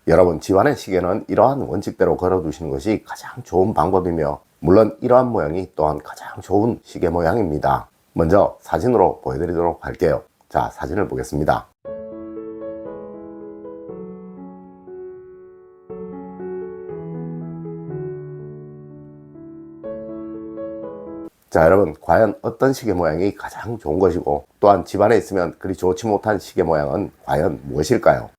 여러분, 집안의 시계는 이러한 원칙대로 걸어두시는 것이 가장 좋은 방법이며, 물론 이러한 모양이 또한 가장 좋은 시계 모양입니다. 먼저 사진으로 보여드리도록 할게요. 자, 사진을 보겠습니다. 자, 여러분, 과연 어떤 시계 모양이 가장 좋은 것이고, 또한 집안에 있으면 그리 좋지 못한 시계 모양은 과연 무엇일까요?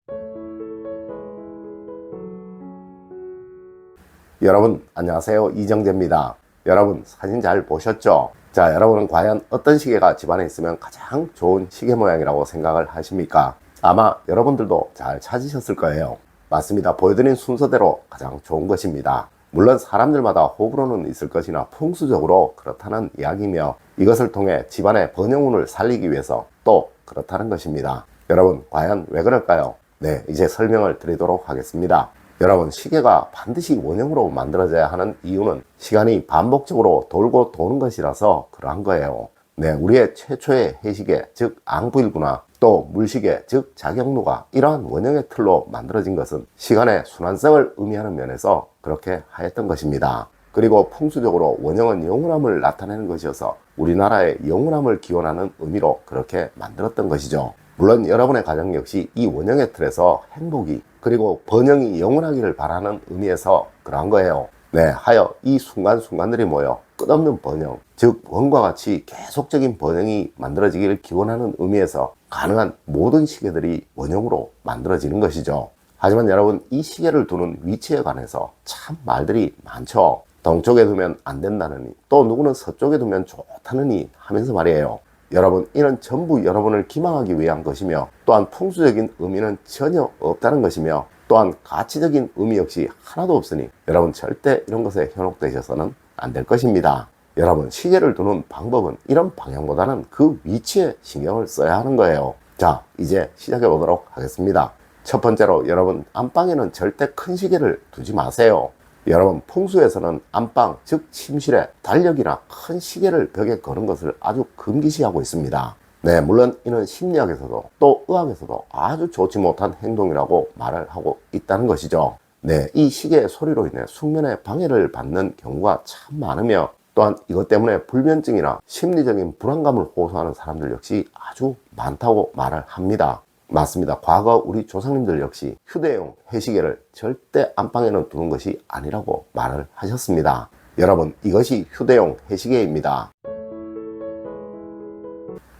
여러분, 안녕하세요. 이정재입니다. 여러분, 사진 잘 보셨죠? 자, 여러분은 과연 어떤 시계가 집안에 있으면 가장 좋은 시계 모양이라고 생각을 하십니까? 아마 여러분들도 잘 찾으셨을 거예요. 맞습니다. 보여드린 순서대로 가장 좋은 것입니다. 물론 사람들마다 호불호는 있을 것이나 풍수적으로 그렇다는 이야기며, 이것을 통해 집안의 번영운을 살리기 위해서 또 그렇다는 것입니다. 여러분, 과연 왜 그럴까요? 네, 이제 설명을 드리도록 하겠습니다. 여러분, 시계가 반드시 원형으로 만들어져야 하는 이유는 시간이 반복적으로 돌고 도는 것이라서 그러한 거예요. 네, 우리의 최초의 해시계, 즉 앙부일구나, 또 물시계, 즉 자경루가 이러한 원형의 틀로 만들어진 것은 시간의 순환성을 의미하는 면에서 그렇게 하였던 것입니다. 그리고 풍수적으로 원형은 영원함을 나타내는 것이어서 우리나라의 영원함을 기원하는 의미로 그렇게 만들었던 것이죠. 물론 여러분의 가정 역시 이 원형의 틀에서 행복이, 그리고 번영이 영원하기를 바라는 의미에서 그러한 거예요. 네, 하여 이 순간순간들이 모여 끝없는 번영, 즉 원과 같이 계속적인 번영이 만들어지기를 기원하는 의미에서 가능한 모든 시계들이 원형으로 만들어지는 것이죠. 하지만 여러분, 이 시계를 두는 위치에 관해서 참 말들이 많죠. 동쪽에 두면 안 된다느니, 또 누구는 서쪽에 두면 좋다느니 하면서 말이에요. 여러분, 이는 전부 여러분을 기망하기 위한 것이며, 또한 풍수적인 의미는 전혀 없다는 것이며, 또한 가치적인 의미 역시 하나도 없으니 여러분 절대 이런 것에 현혹되셔서는 안 될 것입니다. 여러분, 시계를 두는 방법은 이런 방향보다는 그 위치에 신경을 써야 하는 거예요. 자, 이제 시작해 보도록 하겠습니다. 첫 번째로, 여러분, 안방에는 절대 큰 시계를 두지 마세요. 여러분, 풍수에서는 안방, 즉 침실에 달력이나 큰 시계를 벽에 거는 것을 아주 금기시하고 있습니다. 네, 물론 이는 심리학에서도 또 의학에서도 아주 좋지 못한 행동이라고 말을 하고 있다는 것이죠. 네, 이 시계의 소리로 인해 숙면에 방해를 받는 경우가 참 많으며, 또한 이것 때문에 불면증이나 심리적인 불안감을 호소하는 사람들 역시 아주 많다고 말을 합니다. 맞습니다. 과거 우리 조상님들 역시 휴대용 해시계를 절대 안방에는 두는 것이 아니라고 말을 하셨습니다. 여러분, 이것이 휴대용 해시계입니다.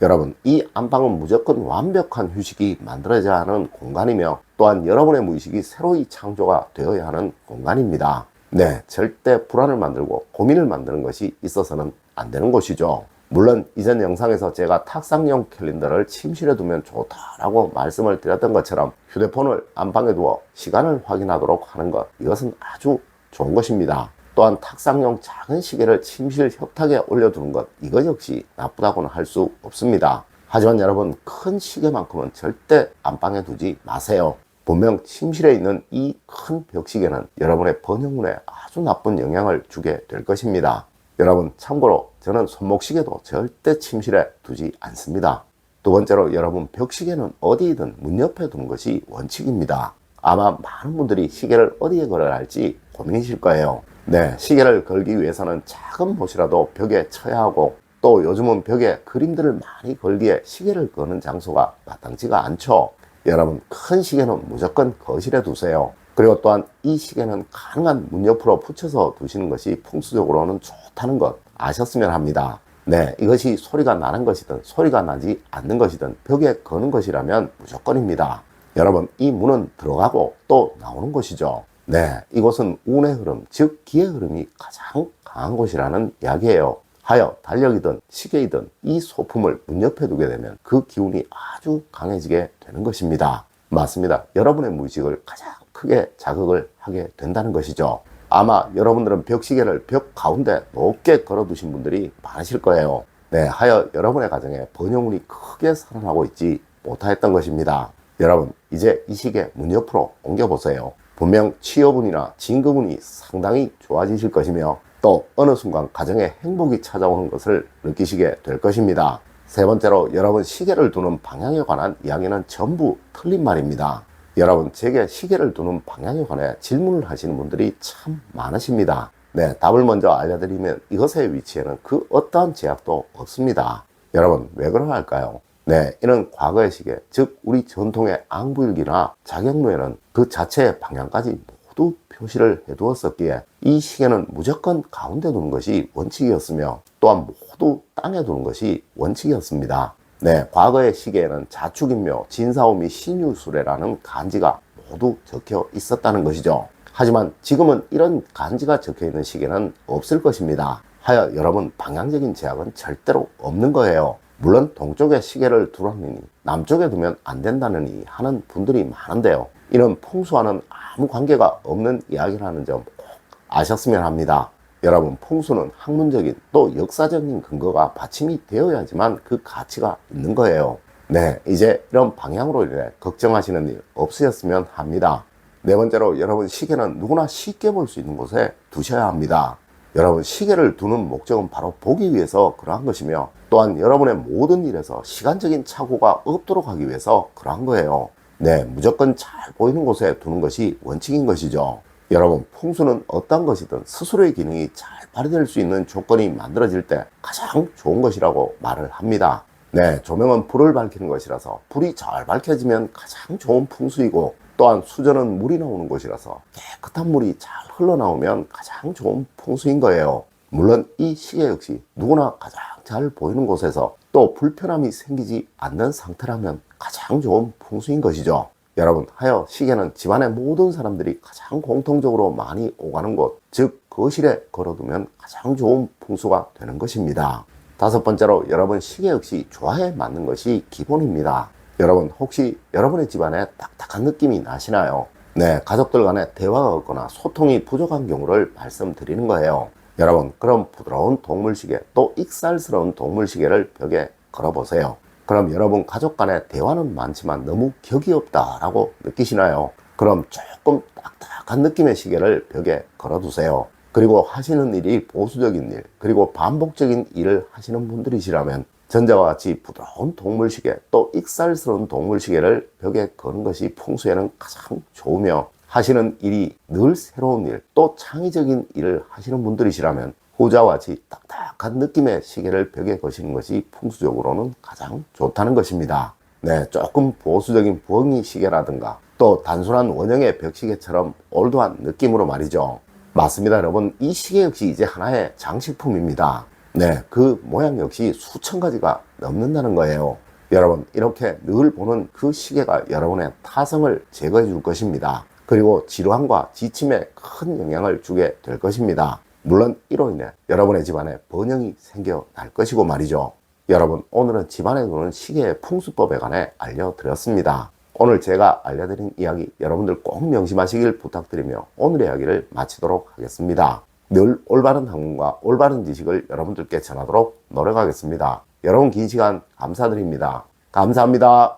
여러분, 이 안방은 무조건 완벽한 휴식이 만들어져야 하는 공간이며, 또한 여러분의 무의식이 새로이 창조가 되어야 하는 공간입니다. 네, 절대 불안을 만들고 고민을 만드는 것이 있어서는 안 되는 것이죠. 물론 이전 영상에서 제가 탁상용 캘린더를 침실에 두면 좋다라고 말씀을 드렸던 것처럼 휴대폰을 안방에 두어 시간을 확인하도록 하는 것, 이것은 아주 좋은 것입니다. 또한 탁상용 작은 시계를 침실 협탁에 올려두는 것, 이것 역시 나쁘다고는 할 수 없습니다. 하지만 여러분, 큰 시계만큼은 절대 안방에 두지 마세요. 분명 침실에 있는 이 큰 벽시계는 여러분의 번영운에 아주 나쁜 영향을 주게 될 것입니다. 여러분, 참고로 저는 손목시계도 절대 침실에 두지 않습니다. 두 번째로, 여러분, 벽시계는 어디든 문 옆에 두는 것이 원칙입니다. 아마 많은 분들이 시계를 어디에 걸어야 할지 고민이실 거예요. 네, 시계를 걸기 위해서는 작은 못이라도 벽에 쳐야 하고, 또 요즘은 벽에 그림들을 많이 걸기에 시계를 거는 장소가 마땅치가 않죠. 여러분, 큰 시계는 무조건 거실에 두세요. 그리고 또한 이 시계는 가능한 문 옆으로 붙여서 두시는 것이 풍수적으로는 좋다는 것 아셨으면 합니다. 네, 이것이 소리가 나는 것이든 소리가 나지 않는 것이든 벽에 거는 것이라면 무조건입니다. 여러분, 이 문은 들어가고 또 나오는 곳이죠. 네, 이곳은 운의 흐름, 즉 기의 흐름이 가장 강한 곳이라는 이야기예요. 하여 달력이든 시계이든 이 소품을 문 옆에 두게 되면 그 기운이 아주 강해지게 되는 것입니다. 맞습니다. 여러분의 무의식을 가장 크게 자극을 하게 된다는 것이죠. 아마 여러분들은 벽시계를 벽 가운데 높게 걸어두신 분들이 많으실 거예요. 네, 하여 여러분의 가정에 번영운이 크게 살아나고 있지 못하였던 것입니다. 여러분, 이제 이 시계 문 옆으로 옮겨보세요. 분명 취업운이나 진급운이 상당히 좋아지실 것이며, 또 어느 순간 가정에 행복이 찾아오는 것을 느끼시게 될 것입니다. 세 번째로, 여러분 시계를 두는 방향에 관한 이야기는 전부 틀린 말입니다. 여러분, 제게 시계를 두는 방향에 관해 질문을 하시는 분들이 참 많으십니다. 네, 답을 먼저 알려드리면 이것의 위치에는 그 어떠한 제약도 없습니다. 여러분, 왜 그러할까요? 네, 이런 과거의 시계, 즉 우리 전통의 앙부일기나 자격루에는 그 자체의 방향까지 모두 표시를 해두었었기에 이 시계는 무조건 가운데 두는 것이 원칙이었으며 또한 모두 땅에 두는 것이 원칙이었습니다. 네, 과거의 시계에는 자축인묘, 진사오미, 신유수레라는 간지가 모두 적혀 있었다는 것이죠. 하지만 지금은 이런 간지가 적혀 있는 시계는 없을 것입니다. 하여 여러분, 방향적인 제약은 절대로 없는 거예요. 물론 동쪽에 시계를 두라느니 남쪽에 두면 안 된다느니 하는 분들이 많은데요, 이런 풍수와는 아무 관계가 없는 이야기라는 점 꼭 아셨으면 합니다. 여러분, 풍수는 학문적인 또 역사적인 근거가 받침이 되어야지만 그 가치가 있는 거예요. 네, 이제 이런 방향으로 인해 걱정하시는 일 없으셨으면 합니다. 네 번째로, 여러분, 시계는 누구나 쉽게 볼 수 있는 곳에 두셔야 합니다. 여러분, 시계를 두는 목적은 바로 보기 위해서 그러한 것이며 또한 여러분의 모든 일에서 시간적인 착오가 없도록 하기 위해서 그러한 거예요. 네, 무조건 잘 보이는 곳에 두는 것이 원칙인 것이죠. 여러분, 풍수는 어떤 것이든 스스로의 기능이 잘 발휘될 수 있는 조건이 만들어질 때 가장 좋은 것이라고 말을 합니다. 네, 조명은 불을 밝히는 것이라서 불이 잘 밝혀지면 가장 좋은 풍수이고, 또한 수전은 물이 나오는 곳이라서 깨끗한 물이 잘 흘러나오면 가장 좋은 풍수인 거예요. 물론 이 시계 역시 누구나 가장 잘 보이는 곳에서 또 불편함이 생기지 않는 상태라면 가장 좋은 풍수인 것이죠. 여러분, 하여 시계는 집안의 모든 사람들이 가장 공통적으로 많이 오가는 곳, 즉 거실에 걸어두면 가장 좋은 풍수가 되는 것입니다. 다섯 번째로, 여러분, 시계 역시 조화에 맞는 것이 기본입니다. 여러분, 혹시 여러분의 집안에 딱딱한 느낌이 나시나요? 네, 가족들 간에 대화가 없거나 소통이 부족한 경우를 말씀드리는 거예요. 여러분, 그럼 부드러운 동물시계, 또 익살스러운 동물시계를 벽에 걸어보세요. 그럼 여러분 가족 간의 대화는 많지만 너무 격이 없다라고 느끼시나요? 그럼 조금 딱딱한 느낌의 시계를 벽에 걸어두세요. 그리고 하시는 일이 보수적인 일, 그리고 반복적인 일을 하시는 분들이시라면 전자와 같이 부드러운 동물시계, 또 익살스러운 동물시계를 벽에 거는 것이 풍수에는 가장 좋으며, 하시는 일이 늘 새로운 일, 또 창의적인 일을 하시는 분들이시라면 후자와 같이 딱딱한 느낌의 시계를 벽에 거시는 것이 풍수적으로는 가장 좋다는 것입니다. 네, 조금 보수적인 부엉이 시계라든가 또 단순한 원형의 벽시계처럼 올드한 느낌으로 말이죠. 맞습니다, 여러분. 이 시계 역시 이제 하나의 장식품입니다. 네, 그 모양 역시 수천 가지가 넘는다는 거예요. 여러분, 이렇게 늘 보는 그 시계가 여러분의 타성을 제거해 줄 것입니다. 그리고 질환과 지침에 큰 영향을 주게 될 것입니다. 물론 이로 인해 여러분의 집안에 번영이 생겨날 것이고 말이죠. 여러분, 오늘은 집안에 두는 시계의 풍수법에 관해 알려드렸습니다. 오늘 제가 알려드린 이야기 여러분들 꼭 명심하시길 부탁드리며 오늘의 이야기를 마치도록 하겠습니다. 늘 올바른 학문과 올바른 지식을 여러분들께 전하도록 노력하겠습니다. 여러분, 긴 시간 감사드립니다. 감사합니다.